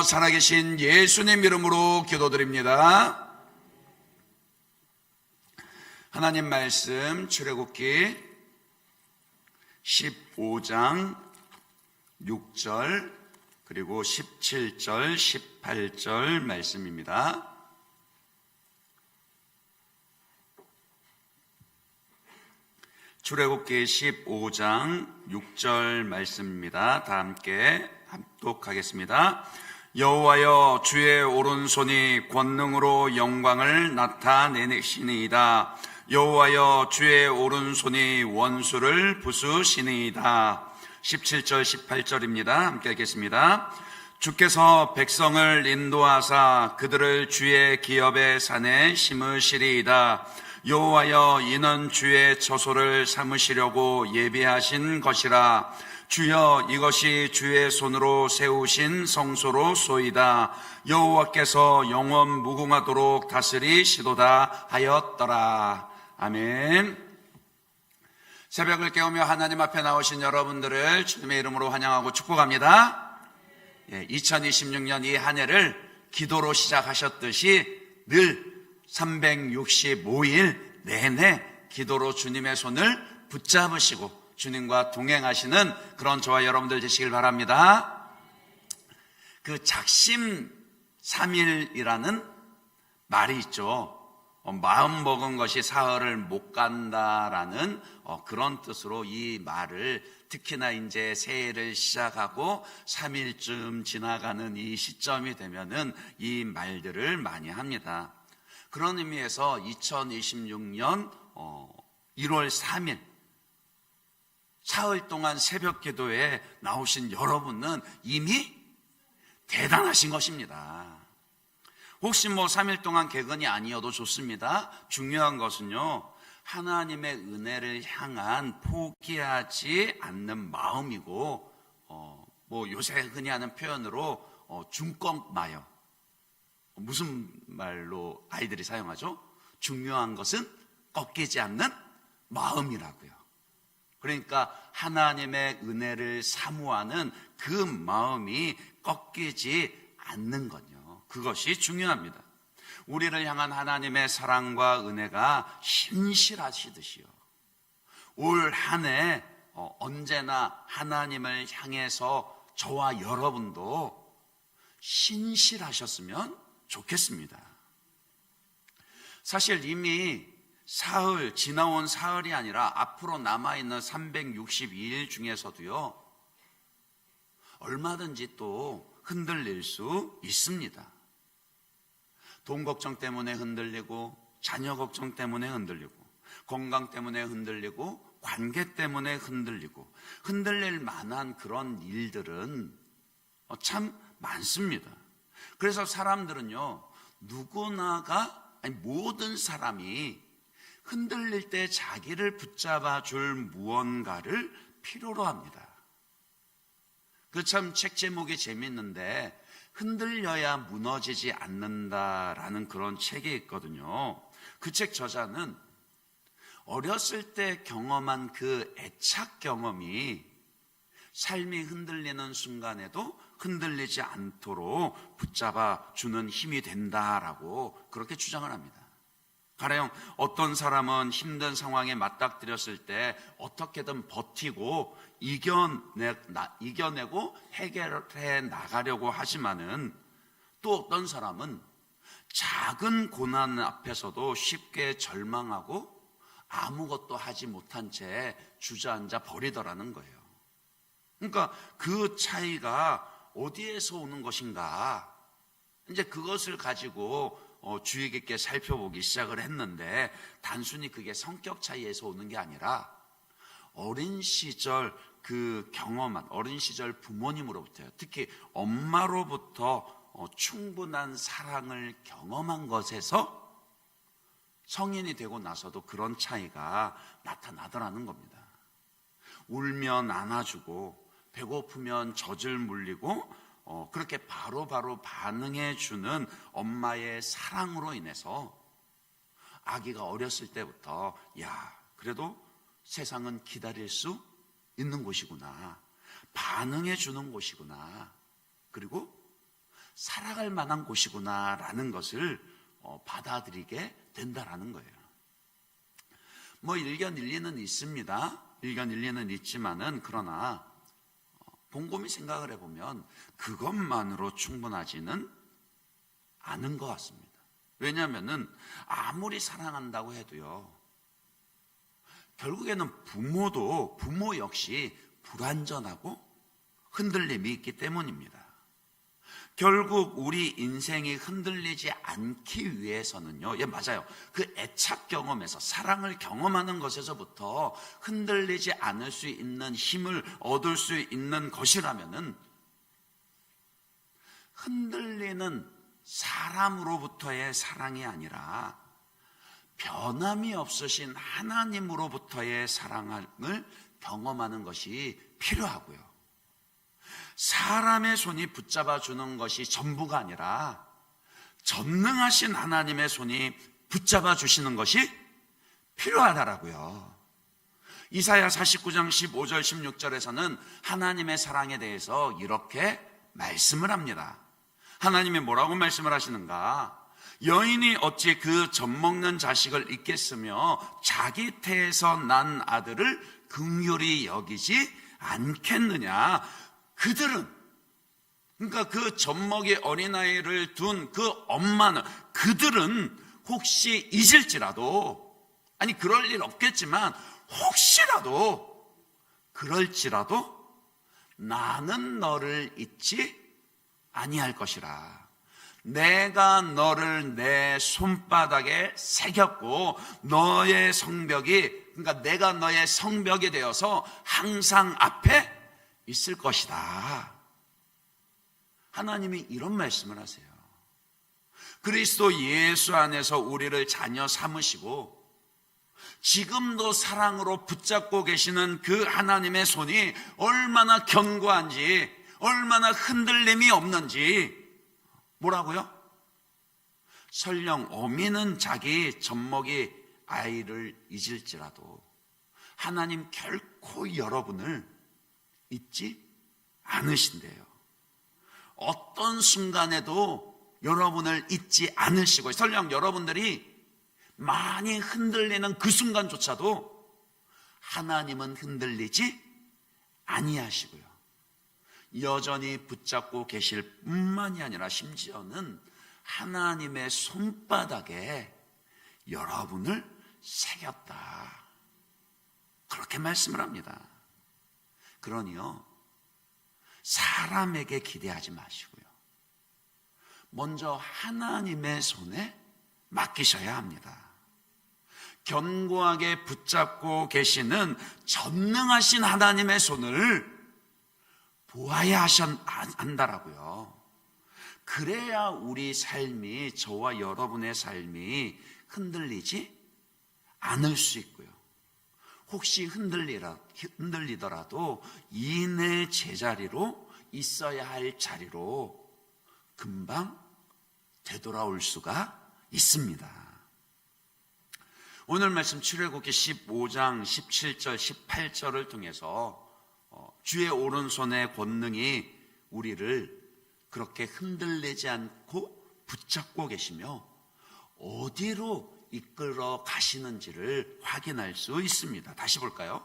살아계신 예수님 이름으로 기도드립니다. 하나님 말씀 출애굽기 15장 6절 그리고 17절 18절 말씀입니다. 출애굽기 15장 6절 말씀입니다. 다 함께 합독하겠습니다. 여호와여, 주의 오른손이 권능으로 영광을 나타내시니이다. 여호와여, 주의 오른손이 원수를 부수시니이다. 17절 18절입니다. 함께 읽겠습니다. 주께서 백성을 인도하사 그들을 주의 기업의 산에 심으시리이다. 여호와여, 이는 주의 처소를 삼으시려고 예비하신 것이라. 주여, 이것이 주의 손으로 세우신 성소로소이다. 여호와께서 영원 무궁하도록 다스리시도다 하였더라. 아멘. 새벽을 깨우며 하나님 앞에 나오신 여러분들을 주님의 이름으로 환영하고 축복합니다. 2026년 이 한 해를 기도로 시작하셨듯이 늘 365일 내내 기도로 주님의 손을 붙잡으시고 주님과 동행하시는 그런 저와 여러분들 되시길 바랍니다. 그 작심 3일이라는 말이 있죠. 마음 먹은 것이 사흘을 못 간다라는 그런 뜻으로 이 말을 특히나 이제 새해를 시작하고 3일쯤 지나가는 이 시점이 되면은 이 말들을 많이 합니다. 그런 의미에서 2026년 1월 3일 사흘 동안 새벽 기도에 나오신 여러분은 이미 대단하신 것입니다. 혹시 3일 동안 개근이 아니어도 좋습니다. 중요한 것은요, 하나님의 은혜를 향한 포기하지 않는 마음이고, 요새 흔히 하는 표현으로 중꺾마요. 무슨 말로 아이들이 사용하죠? 중요한 것은 꺾이지 않는 마음이라고요. 그러니까 하나님의 은혜를 사모하는 그 마음이 꺾이지 않는 건요, 그것이 중요합니다. 우리를 향한 하나님의 사랑과 은혜가 신실하시듯이요, 올 한 해 언제나 하나님을 향해서 저와 여러분도 신실하셨으면 좋겠습니다. 사실 이미 지나온 사흘이 아니라 앞으로 남아있는 362일 중에서도요, 얼마든지 또 흔들릴 수 있습니다. 돈 걱정 때문에 흔들리고, 자녀 걱정 때문에 흔들리고, 건강 때문에 흔들리고, 관계 때문에 흔들리고, 흔들릴 만한 그런 일들은 참 많습니다. 그래서 사람들은요, 모든 사람이 흔들릴 때 자기를 붙잡아 줄 무언가를 필요로 합니다. 그 참 책 제목이 재밌는데, 흔들려야 무너지지 않는다라는 그런 책이 있거든요. 그 책 저자는 어렸을 때 경험한 그 애착 경험이 삶이 흔들리는 순간에도 흔들리지 않도록 붙잡아 주는 힘이 된다라고 그렇게 주장을 합니다. 가령 어떤 사람은 힘든 상황에 맞닥뜨렸을 때 어떻게든 버티고 이겨내고 해결해 나가려고 하지만은, 또 어떤 사람은 작은 고난 앞에서도 쉽게 절망하고 아무것도 하지 못한 채 주저앉아 버리더라는 거예요. 그러니까 그 차이가 어디에서 오는 것인가, 이제 그것을 가지고 주의 깊게 살펴보기 시작을 했는데, 단순히 그게 성격 차이에서 오는 게 아니라 어린 시절 어린 시절 부모님으로부터요, 특히 엄마로부터 충분한 사랑을 경험한 것에서 성인이 되고 나서도 그런 차이가 나타나더라는 겁니다. 울면 안아주고, 배고프면 젖을 물리고, 그렇게 바로바로 반응해주는 엄마의 사랑으로 인해서 아기가 어렸을 때부터 그래도 세상은 기다릴 수 있는 곳이구나, 반응해 주는 곳이구나, 그리고 살아갈 만한 곳이구나라는 것을 받아들이게 된다라는 거예요. 뭐 일견 일리는 있습니다. 일견 일리는 있지만은 그러나 곰곰이 생각을 해보면 그것만으로 충분하지는 않은 것 같습니다. 왜냐하면은 아무리 사랑한다고 해도요, 결국에는 부모 역시 불완전하고 흔들림이 있기 때문입니다. 결국 우리 인생이 흔들리지 않기 위해서는요, 예, 맞아요. 그 애착 경험에서, 사랑을 경험하는 것에서부터 흔들리지 않을 수 있는 힘을 얻을 수 있는 것이라면은, 흔들리는 사람으로부터의 사랑이 아니라 변함이 없으신 하나님으로부터의 사랑을 경험하는 것이 필요하고요. 사람의 손이 붙잡아 주는 것이 전부가 아니라 전능하신 하나님의 손이 붙잡아 주시는 것이 필요하다라고요. 이사야 49장 15절 16절에서는 하나님의 사랑에 대해서 이렇게 말씀을 합니다. 하나님이 뭐라고 말씀을 하시는가? 여인이 어찌 그 젖먹는 자식을 잊겠으며 자기 태에서 난 아들을 긍휼히 여기지 않겠느냐? 그들은, 그러니까 그 젖먹이 어린아이를 둔 그 엄마는, 그들은 혹시 잊을지라도, 아니 그럴 일 없겠지만 혹시라도 그럴지라도 나는 너를 잊지 아니할 것이라. 내가 너를 내 손바닥에 새겼고 너의 성벽이, 그러니까 내가 너의 성벽이 되어서 항상 앞에 있을 것이다. 하나님이 이런 말씀을 하세요. 그리스도 예수 안에서 우리를 자녀 삼으시고 지금도 사랑으로 붙잡고 계시는 그 하나님의 손이 얼마나 견고한지, 얼마나 흔들림이 없는지. 뭐라고요? 설령 어미는 자기 젖먹이 아이를 잊을지라도 하나님 결코 여러분을 잊지 않으신대요. 어떤 순간에도 여러분을 잊지 않으시고, 설령 여러분들이 많이 흔들리는 그 순간조차도 하나님은 흔들리지 아니하시고요, 여전히 붙잡고 계실 뿐만이 아니라 심지어는 하나님의 손바닥에 여러분을 새겼다, 그렇게 말씀을 합니다. 그러니요, 사람에게 기대하지 마시고요, 먼저 하나님의 손에 맡기셔야 합니다. 견고하게 붙잡고 계시는 전능하신 하나님의 손을 보아야 한다라고요. 그래야 우리 삶이, 저와 여러분의 삶이 흔들리지 않을 수 있고요, 혹시 흔들리더라도 이내 제자리로, 있어야 할 자리로 금방 되돌아올 수가 있습니다. 오늘 말씀 출애굽기 15장 17절 18절을 통해서 주의 오른손의 권능이 우리를 그렇게 흔들리지 않고 붙잡고 계시며 어디로 이끌어 가시는지를 확인할 수 있습니다. 다시 볼까요?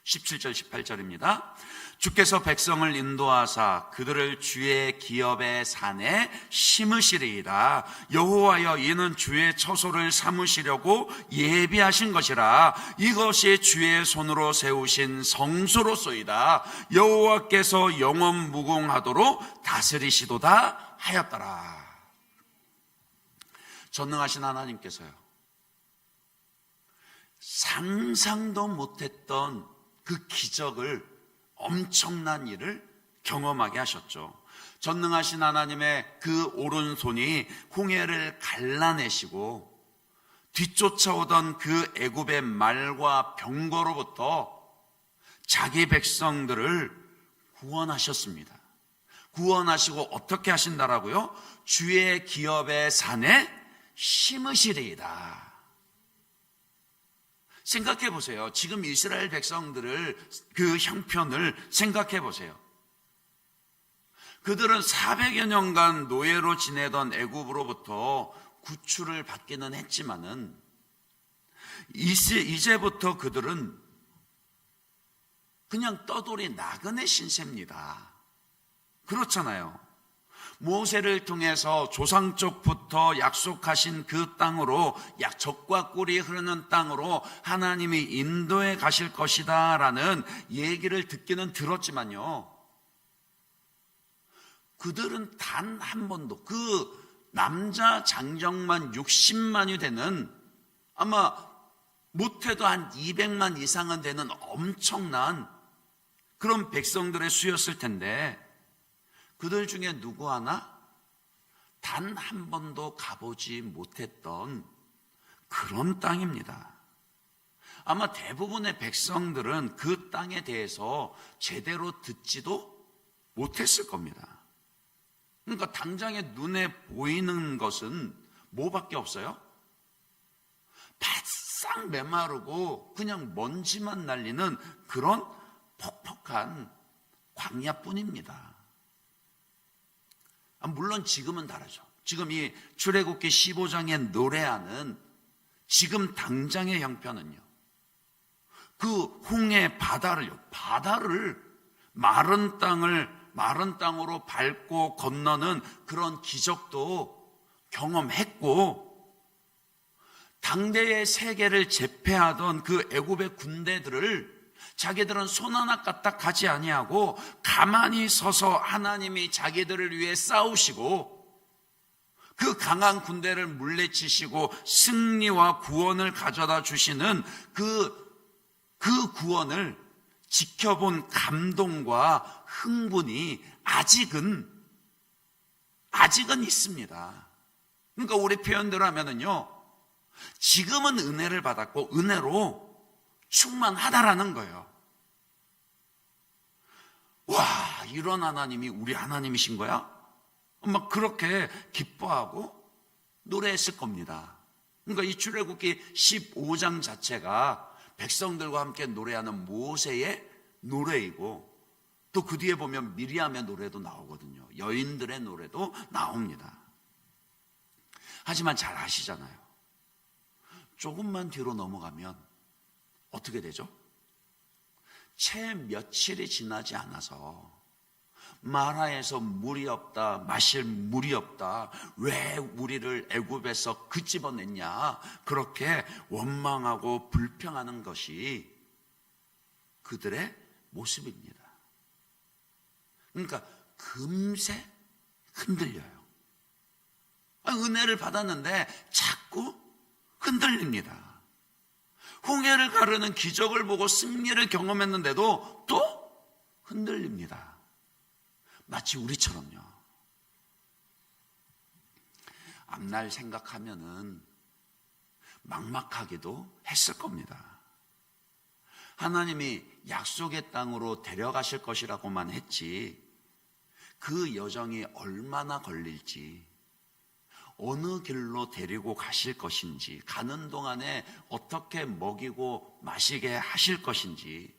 17절 18절입니다. 주께서 백성을 인도하사 그들을 주의 기업의 산에 심으시리이다. 여호와여, 이는 주의 처소를 삼으시려고 예비하신 것이라. 이것이 주의 손으로 세우신 성소로소이다. 여호와께서 영원 무궁하도록 다스리시도다 하였더라. 전능하신 하나님께서요, 상상도 못했던 그 기적을, 엄청난 일을 경험하게 하셨죠. 전능하신 하나님의 그 오른손이 홍해를 갈라내시고 뒤쫓아오던 그 애굽의 말과 병거로부터 자기 백성들을 구원하셨습니다. 구원하시고 어떻게 하신다라고요? 주의 기업의 산에 심으시리이다. 생각해 보세요. 지금 이스라엘 백성들을, 그 형편을 생각해 보세요. 그들은 400여 년간 노예로 지내던 애굽으로부터 구출을 받기는 했지만은 이제부터 그들은 그냥 떠돌이 나그네 신세입니다. 그렇잖아요. 모세를 통해서 조상 쪽부터 약속하신 그 땅으로, 젖과 꿀이 흐르는 땅으로 하나님이 인도해 가실 것이다 라는 얘기를 듣기는 들었지만요, 그들은 단 한 번도, 그 남자 장정만 60만이 되는, 아마 못해도 한 200만 이상은 되는 엄청난 그런 백성들의 수였을 텐데, 그들 중에 누구 하나 단 한 번도 가보지 못했던 그런 땅입니다. 아마 대부분의 백성들은 그 땅에 대해서 제대로 듣지도 못했을 겁니다. 그러니까 당장에 눈에 보이는 것은 뭐밖에 없어요? 바싹 메마르고 그냥 먼지만 날리는 그런 퍽퍽한 광야뿐입니다. 물론 지금은 다르죠. 지금 이 출애굽기 15장에 노래하는 지금 당장의 형편은요, 그 홍해 바다를 마른 땅으로 밟고 건너는 그런 기적도 경험했고, 당대의 세계를 제패하던 그 애굽의 군대들을 자기들은 손 하나 까딱하지 아니하고 가만히 서서 하나님이 자기들을 위해 싸우시고 그 강한 군대를 물리치시고 승리와 구원을 가져다 주시는 그 구원을 지켜본 감동과 흥분이 아직은 있습니다. 그러니까 우리 표현대로 하면은요, 지금은 은혜를 받았고 은혜로 충만하다라는 거예요. 와, 이런 하나님이 우리 하나님이신 거야? 막 그렇게 기뻐하고 노래했을 겁니다. 그러니까 이 출애굽기 15장 자체가 백성들과 함께 노래하는 모세의 노래이고, 또 그 뒤에 보면 미리암의 노래도 나오거든요. 여인들의 노래도 나옵니다. 하지만 잘 아시잖아요. 조금만 뒤로 넘어가면 어떻게 되죠? 채 며칠이 지나지 않아서 마라에서 물이 없다, 마실 물이 없다, 왜 우리를 애굽에서 끄집어냈냐, 그렇게 원망하고 불평하는 것이 그들의 모습입니다. 그러니까 금세 흔들려요. 은혜를 받았는데 자꾸 흔들립니다. 홍해를 가르는 기적을 보고 승리를 경험했는데도 또 흔들립니다. 마치 우리처럼요. 앞날 생각하면은 막막하기도 했을 겁니다. 하나님이 약속의 땅으로 데려가실 것이라고만 했지, 그 여정이 얼마나 걸릴지, 어느 길로 데리고 가실 것인지, 가는 동안에 어떻게 먹이고 마시게 하실 것인지,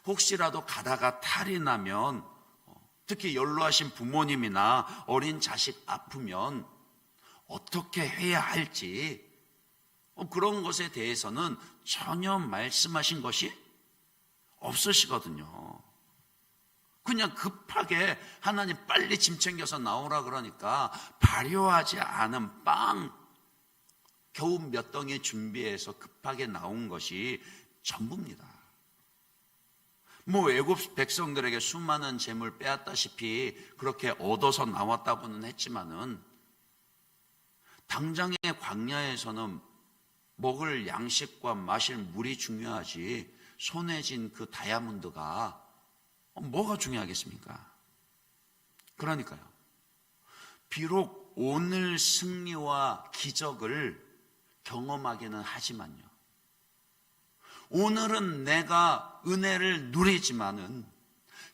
혹시라도 가다가 탈이 나면, 특히 연로하신 부모님이나 어린 자식 아프면 어떻게 해야 할지, 그런 것에 대해서는 전혀 말씀하신 것이 없으시거든요. 그냥 급하게 하나님 빨리 짐 챙겨서 나오라 그러니까 발효하지 않은 빵 겨우 몇 덩이 준비해서 급하게 나온 것이 전부입니다. 애굽 백성들에게 수많은 재물 빼앗다시피 그렇게 얻어서 나왔다고는 했지만은, 당장의 광야에서는 먹을 양식과 마실 물이 중요하지, 손에 쥔 그 다이아몬드가 뭐가 중요하겠습니까? 그러니까요, 비록 오늘 승리와 기적을 경험하기는 하지만요, 오늘은 내가 은혜를 누리지만은,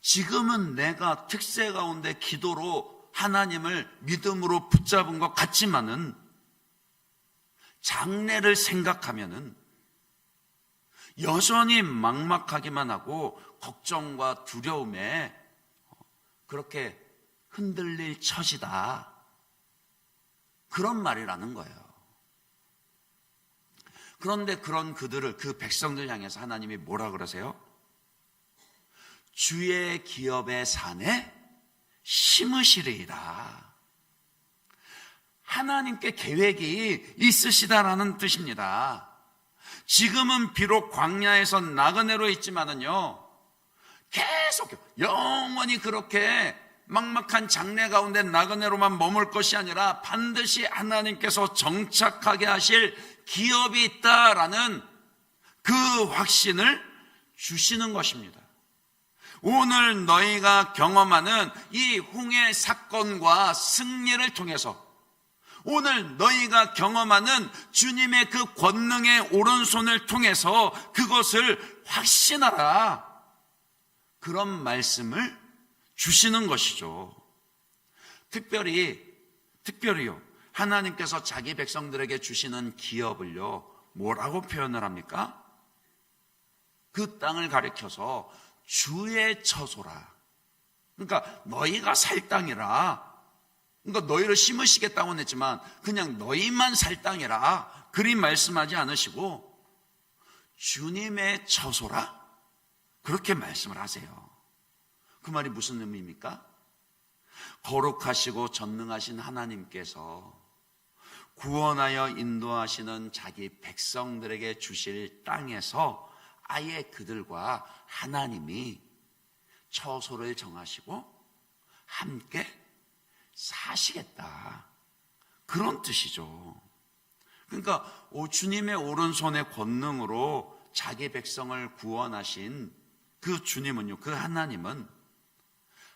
지금은 내가 특세 가운데 기도로 하나님을 믿음으로 붙잡은 것 같지만은, 장래를 생각하면은 여전히 막막하기만 하고 걱정과 두려움에 그렇게 흔들릴 처지다. 그런 말이라는 거예요. 그런데 그런 그들을, 그 백성들 향해서 하나님이 뭐라 그러세요? 주의 기업의 산에 심으시리이다. 하나님께 계획이 있으시다라는 뜻입니다. 지금은 비록 광야에서 나그네로 있지만은요, 계속 영원히 그렇게 막막한 장래 가운데 나그네로만 머물 것이 아니라 반드시 하나님께서 정착하게 하실 기업이 있다라는 그 확신을 주시는 것입니다. 오늘 너희가 경험하는 이 홍해 사건과 승리를 통해서, 오늘 너희가 경험하는 주님의 그 권능의 오른손을 통해서 그것을 확신하라. 그런 말씀을 주시는 것이죠. 특별히요, 하나님께서 자기 백성들에게 주시는 기업을요, 뭐라고 표현을 합니까? 그 땅을 가리켜서 주의 처소라. 그러니까 너희가 살 땅이라. 그러니까 너희를 심으시겠다고는 했지만 그냥 너희만 살 땅이라 그리 말씀하지 않으시고 주님의 처소라, 그렇게 말씀을 하세요. 그 말이 무슨 의미입니까? 거룩하시고 전능하신 하나님께서 구원하여 인도하시는 자기 백성들에게 주실 땅에서 아예 그들과 하나님이 처소를 정하시고 함께 사시겠다, 그런 뜻이죠. 그러니까 주님의 오른손의 권능으로 자기 백성을 구원하신 그 주님은요, 그 하나님은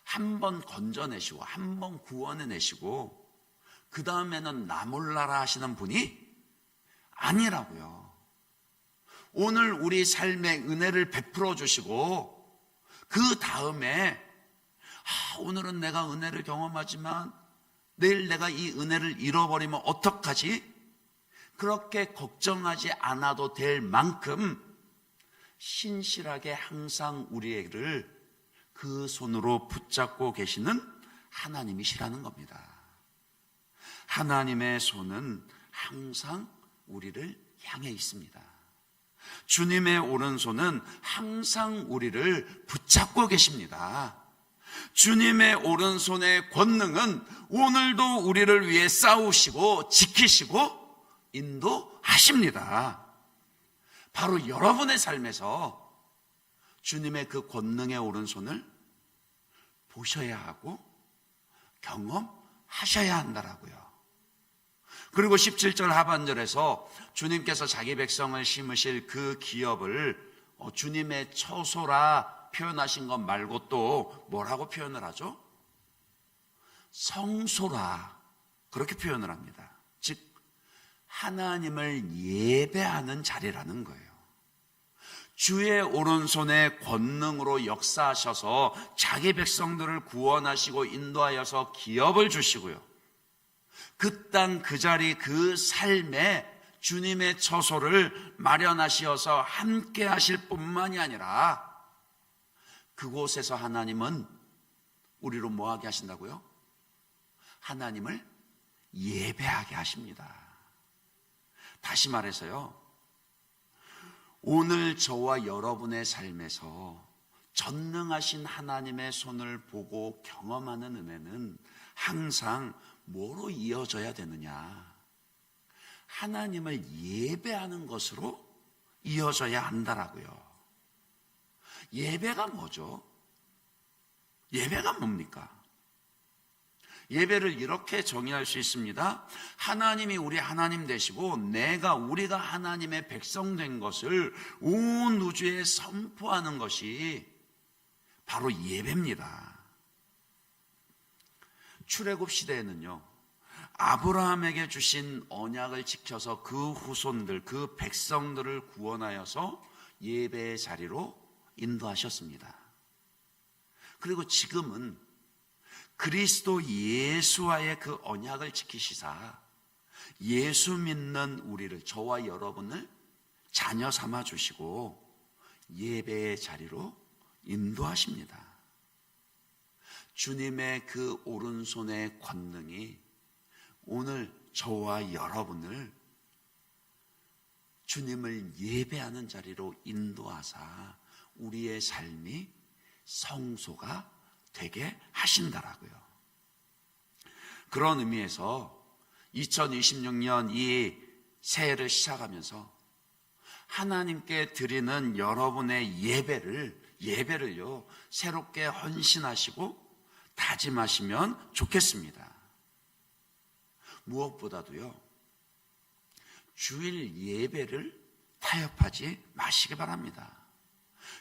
한 번 건져내시고 한 번 구원해내시고 그 다음에는 나 몰라라 하시는 분이 아니라고요. 오늘 우리 삶에 은혜를 베풀어 주시고 그 다음에 오늘은 내가 은혜를 경험하지만 내일 내가 이 은혜를 잃어버리면 어떡하지? 그렇게 걱정하지 않아도 될 만큼 신실하게 항상 우리를 그 손으로 붙잡고 계시는 하나님이시라는 겁니다. 하나님의 손은 항상 우리를 향해 있습니다. 주님의 오른손은 항상 우리를 붙잡고 계십니다. 주님의 오른손의 권능은 오늘도 우리를 위해 싸우시고 지키시고 인도하십니다. 바로 여러분의 삶에서 주님의 그 권능의 오른손을 보셔야 하고 경험하셔야 한다라고요. 그리고 17절 하반절에서 주님께서 자기 백성을 심으실 그 기업을 주님의 처소라 표현하신 것 말고 또 뭐라고 표현을 하죠? 성소라, 그렇게 표현을 합니다. 즉 하나님을 예배하는 자리라는 거예요. 주의 오른손의 권능으로 역사하셔서 자기 백성들을 구원하시고 인도하여서 기업을 주시고요, 그 땅 그 자리 그 삶에 주님의 처소를 마련하시어서 함께 하실 뿐만이 아니라 그곳에서 하나님은 우리로 뭐하게 하신다고요? 하나님을 예배하게 하십니다. 다시 말해서요, 오늘 저와 여러분의 삶에서 전능하신 하나님의 손을 보고 경험하는 은혜는 항상 뭐로 이어져야 되느냐? 하나님을 예배하는 것으로 이어져야 한다라고요. 예배가 뭐죠? 예배가 뭡니까? 예배를 이렇게 정의할 수 있습니다. 하나님이 우리 하나님 되시고 우리가 하나님의 백성 된 것을 온 우주에 선포하는 것이 바로 예배입니다. 출애굽 시대에는요, 아브라함에게 주신 언약을 지켜서 그 후손들, 그 백성들을 구원하여서 예배의 자리로 인도하셨습니다. 그리고 지금은 그리스도 예수와의 그 언약을 지키시사 예수 믿는 우리를, 저와 여러분을 자녀 삼아 주시고 예배의 자리로 인도하십니다. 주님의 그 오른손의 권능이 오늘 저와 여러분을 주님을 예배하는 자리로 인도하사 우리의 삶이 성소가 되게 하신다라고요. 그런 의미에서 2026년 이 새해를 시작하면서 하나님께 드리는 여러분의 예배를요 새롭게 헌신하시고 다짐하시면 좋겠습니다. 무엇보다도요 주일 예배를 타협하지 마시기 바랍니다.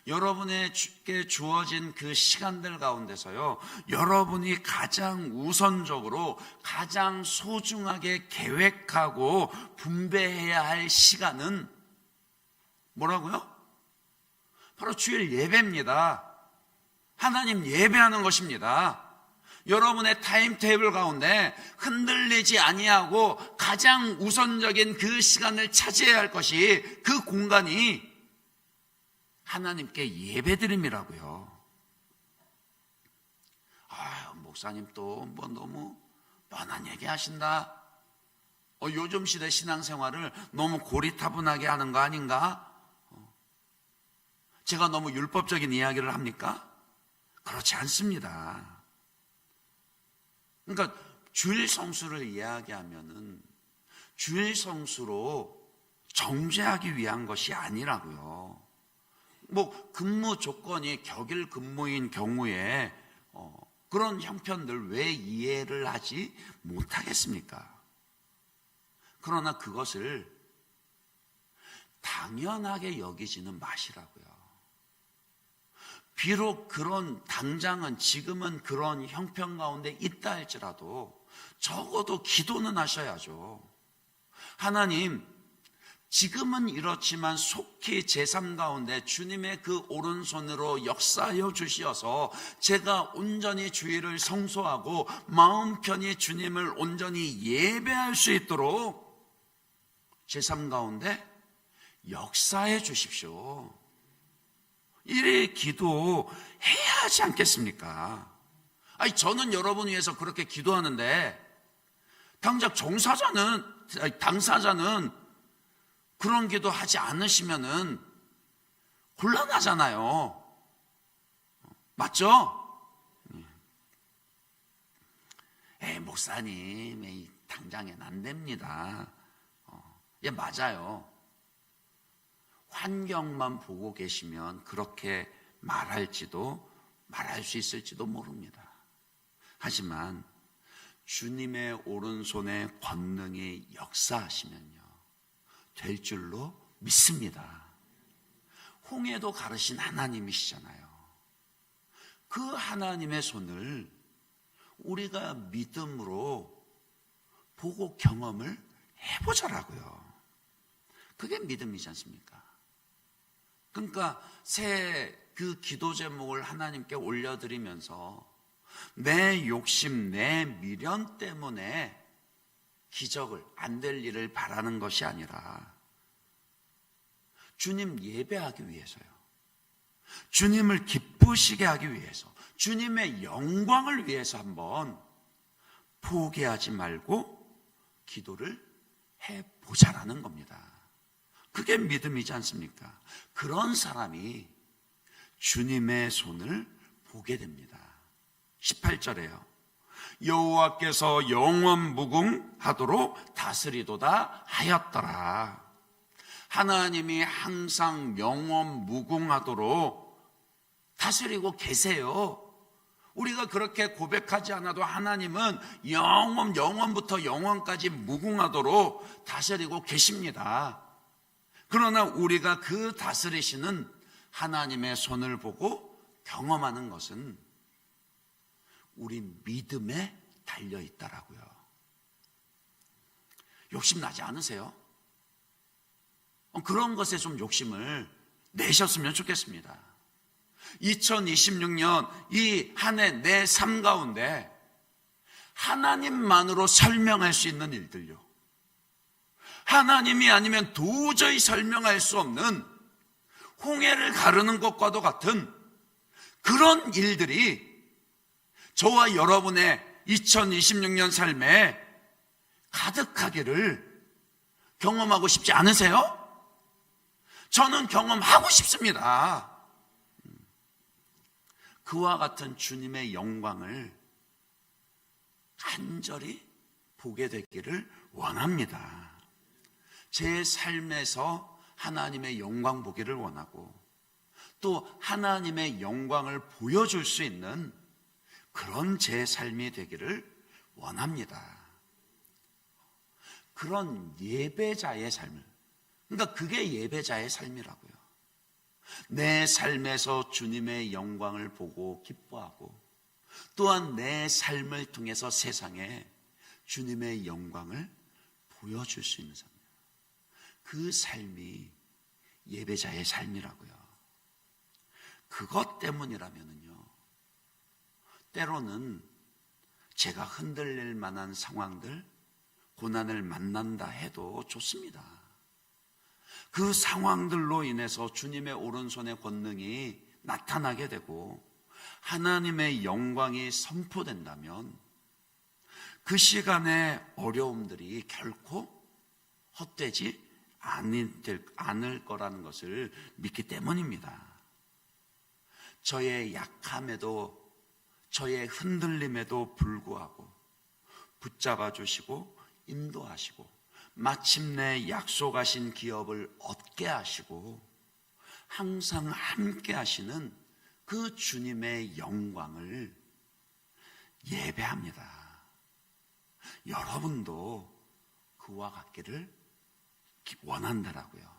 여러분에게 주어진 그 시간들 가운데서요 여러분이 가장 우선적으로 가장 소중하게 계획하고 분배해야 할 시간은 뭐라고요? 바로 주일 예배입니다. 하나님 예배하는 것입니다. 여러분의 타임테이블 가운데 흔들리지 아니하고 가장 우선적인 그 시간을 차지해야 할 것이 그 공간이 하나님께 예배드림이라고요. 목사님 또 뭐 너무 뻔한 얘기 하신다. 요즘 시대 신앙생활을 너무 고리타분하게 하는 거 아닌가? 제가 너무 율법적인 이야기를 합니까? 그렇지 않습니다. 그러니까 주일 성수를 이야기하면은 주일 성수로 정죄하기 위한 것이 아니라고요. 뭐 근무 조건이 격일 근무인 경우에 그런 형편들 왜 이해를 하지 못하겠습니까? 그러나 그것을 당연하게 여기지는 마시라고요. 비록 그런 당장은 지금은 그런 형편 가운데 있다 할지라도 적어도 기도는 하셔야죠. 하나님, 지금은 이렇지만 속히 제 삶 가운데 주님의 그 오른손으로 역사하여 주시어서 제가 온전히 주일을 성소하고 마음 편히 주님을 온전히 예배할 수 있도록 제 삶 가운데 역사해 주십시오. 이래 기도해야 하지 않겠습니까? 저는 여러분 위해서 그렇게 기도하는데 당사자는 그런 기도 하지 않으시면은 곤란하잖아요. 맞죠? 목사님, 당장엔 안 됩니다. 예, 맞아요. 환경만 보고 계시면 그렇게 말할지도 말할 수 있을지도 모릅니다. 하지만 주님의 오른손에 권능이 역사하시면요 될 줄로 믿습니다. 홍해도 가르신 하나님이시잖아요. 그 하나님의 손을 우리가 믿음으로 보고 경험을 해보자라고요. 그게 믿음이지 않습니까? 그러니까 새해 그 기도 제목을 하나님께 올려드리면서 내 욕심, 내 미련 때문에 기적을 안 될 일을 바라는 것이 아니라 주님 예배하기 위해서요. 주님을 기쁘시게 하기 위해서, 주님의 영광을 위해서 한번 포기하지 말고 기도를 해보자라는 겁니다. 그게 믿음이지 않습니까? 그런 사람이 주님의 손을 보게 됩니다. 18절에요. 여호와께서 영원 무궁하도록 다스리도다 하였더라. 하나님이 항상 영원 무궁하도록 다스리고 계세요. 우리가 그렇게 고백하지 않아도 하나님은 영원부터 영원까지 무궁하도록 다스리고 계십니다. 그러나 우리가 그 다스리시는 하나님의 손을 보고 경험하는 것은 우리 믿음에 달려있다라고요. 욕심나지 않으세요? 그런 것에 좀 욕심을 내셨으면 좋겠습니다. 2026년 이 한 해 내 삶 가운데 하나님만으로 설명할 수 있는 일들요, 하나님이 아니면 도저히 설명할 수 없는 홍해를 가르는 것과도 같은 그런 일들이 저와 여러분의 2026년 삶에 가득하기를 경험하고 싶지 않으세요? 저는 경험하고 싶습니다. 그와 같은 주님의 영광을 간절히 보게 되기를 원합니다. 제 삶에서 하나님의 영광 보기를 원하고 또 하나님의 영광을 보여줄 수 있는 그런 제 삶이 되기를 원합니다. 그런 예배자의 삶을, 그러니까 그게 예배자의 삶이라고요. 내 삶에서 주님의 영광을 보고 기뻐하고 또한 내 삶을 통해서 세상에 주님의 영광을 보여줄 수 있는 삶, 그 삶이 예배자의 삶이라고요. 그것 때문이라면요, 때로는 제가 흔들릴 만한 상황들, 고난을 만난다 해도 좋습니다. 그 상황들로 인해서 주님의 오른손의 권능이 나타나게 되고 하나님의 영광이 선포된다면 그 시간의 어려움들이 결코 헛되지 않을 거라는 것을 믿기 때문입니다. 저의 약함에도, 저의 흔들림에도 불구하고 붙잡아 주시고 인도하시고 마침내 약속하신 기업을 얻게 하시고 항상 함께 하시는 그 주님의 영광을 예배합니다. 여러분도 그와 같기를 원한다라고요.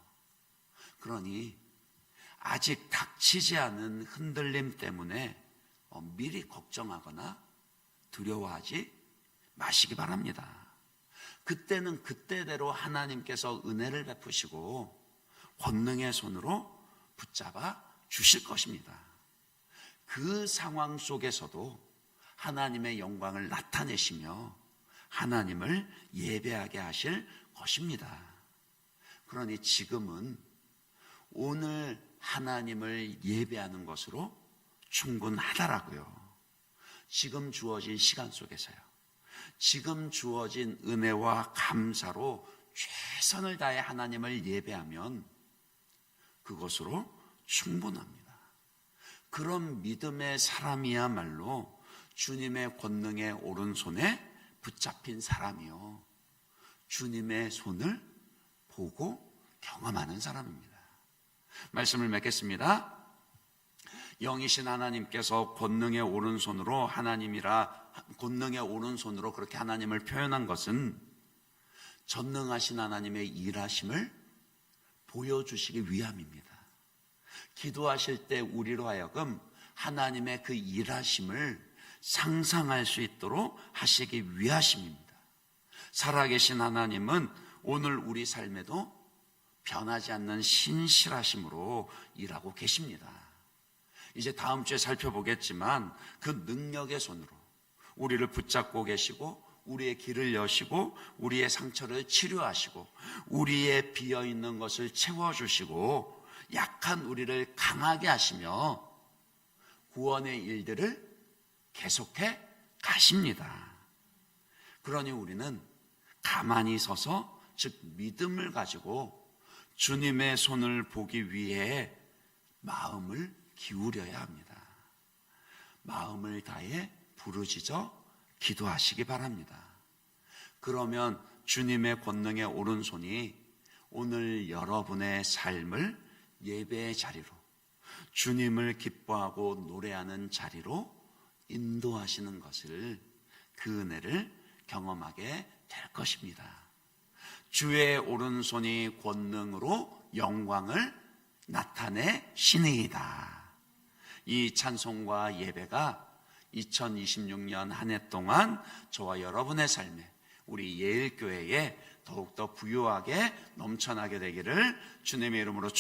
그러니 아직 닥치지 않은 흔들림 때문에 미리 걱정하거나 두려워하지 마시기 바랍니다. 그때는 그때대로 하나님께서 은혜를 베푸시고 권능의 손으로 붙잡아 주실 것입니다. 그 상황 속에서도 하나님의 영광을 나타내시며 하나님을 예배하게 하실 것입니다. 그러니 지금은 오늘 하나님을 예배하는 것으로 충분하다라고요. 지금 주어진 시간 속에서요, 지금 주어진 은혜와 감사로 최선을 다해 하나님을 예배하면 그것으로 충분합니다. 그런 믿음의 사람이야말로 주님의 권능의 오른손에 붙잡힌 사람이요, 주님의 손을 보고 경험하는 사람입니다. 말씀을 맺겠습니다. 영이신 하나님께서 권능의 오른손으로 권능의 오른손으로 그렇게 하나님을 표현한 것은 전능하신 하나님의 일하심을 보여주시기 위함입니다. 기도하실 때 우리로 하여금 하나님의 그 일하심을 상상할 수 있도록 하시기 위하심입니다. 살아계신 하나님은 오늘 우리 삶에도 변하지 않는 신실하심으로 일하고 계십니다. 이제 다음 주에 살펴보겠지만 그 능력의 손으로 우리를 붙잡고 계시고 우리의 길을 여시고 우리의 상처를 치료하시고 우리의 비어있는 것을 채워주시고 약한 우리를 강하게 하시며 구원의 일들을 계속해 가십니다. 그러니 우리는 가만히 서서, 즉 믿음을 가지고 주님의 손을 보기 위해 마음을 기울여야 합니다. 마음을 다해 부르짖어 기도하시기 바랍니다. 그러면 주님의 권능의 오른손이 오늘 여러분의 삶을 예배의 자리로, 주님을 기뻐하고 노래하는 자리로 인도하시는 것을, 그 은혜를 경험하게 될 것입니다. 주의 오른손이 권능으로 영광을 나타내시니이다. 이 찬송과 예배가 2026년 한 해 동안 저와 여러분의 삶에, 우리 예일교회에 더욱더 부유하게 넘쳐나게 되기를 주님의 이름으로